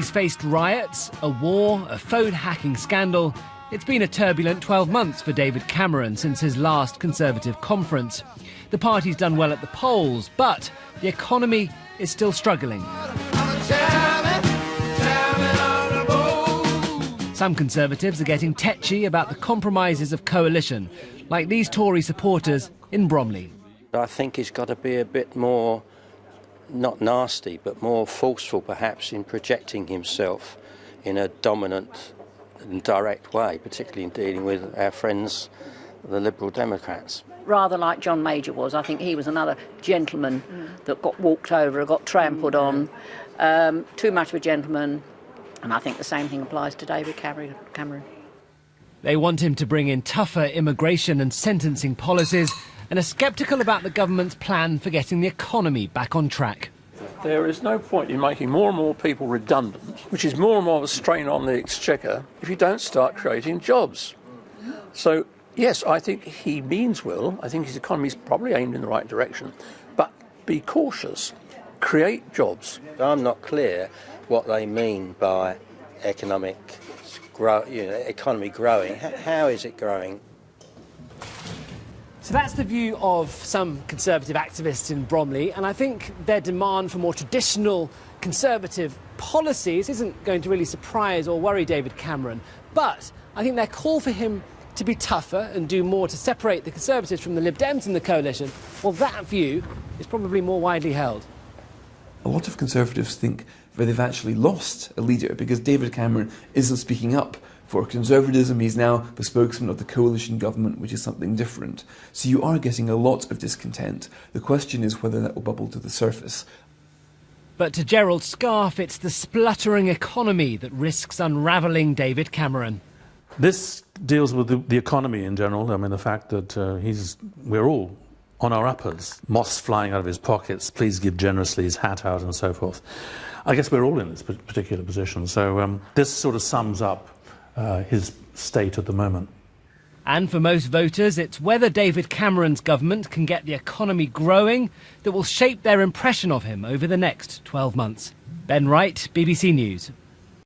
He's faced riots, a war, a phone-hacking scandal. It's been a turbulent 12 months for David Cameron since his last Conservative conference. The party's done well at the polls, but the economy is still struggling. Some Conservatives are getting tetchy about the compromises of coalition, like these Tory supporters in Bromley. I think he's got to be a bit more, not nasty, but more forceful perhaps in projecting himself in a dominant and direct way, particularly in dealing with our friends, the Liberal Democrats. Rather like John Major was. I think he was another gentleman that got walked over, got trampled on. Too much of a gentleman. And I think the same thing applies to David Cameron. They want him to bring in tougher immigration and sentencing policies and are sceptical about the government's plan for getting the economy back on track. There is no point in making more and more people redundant, which is more and more of a strain on the exchequer, if you don't start creating jobs. So, yes, I think he means well. I think his economy is probably aimed in the right direction. But be cautious. Create jobs. I'm not clear what they mean by economy growing. How is it growing? So that's the view of some Conservative activists in Bromley, and I think their demand for more traditional Conservative policies isn't going to really surprise or worry David Cameron. But I think their call for him to be tougher and do more to separate the Conservatives from the Lib Dems in the coalition, well, that view is probably more widely held. A lot of Conservatives think that they've actually lost a leader because David Cameron isn't speaking up for conservatism. He's now the spokesman of the coalition government, which is something different. So you are getting a lot of discontent. The question is whether that will bubble to the surface. But to Gerald Scarfe, it's the spluttering economy that risks unravelling David Cameron. This deals with the economy in general. I mean, the fact that we're all on our uppers, moths flying out of his pockets, please give generously, his hat out and so forth. I guess we're all in this particular position. So this sort of sums up his state at the moment. And for most voters, it's whether David Cameron's government can get the economy growing that will shape their impression of him over the next 12 months. Ben Wright, BBC News.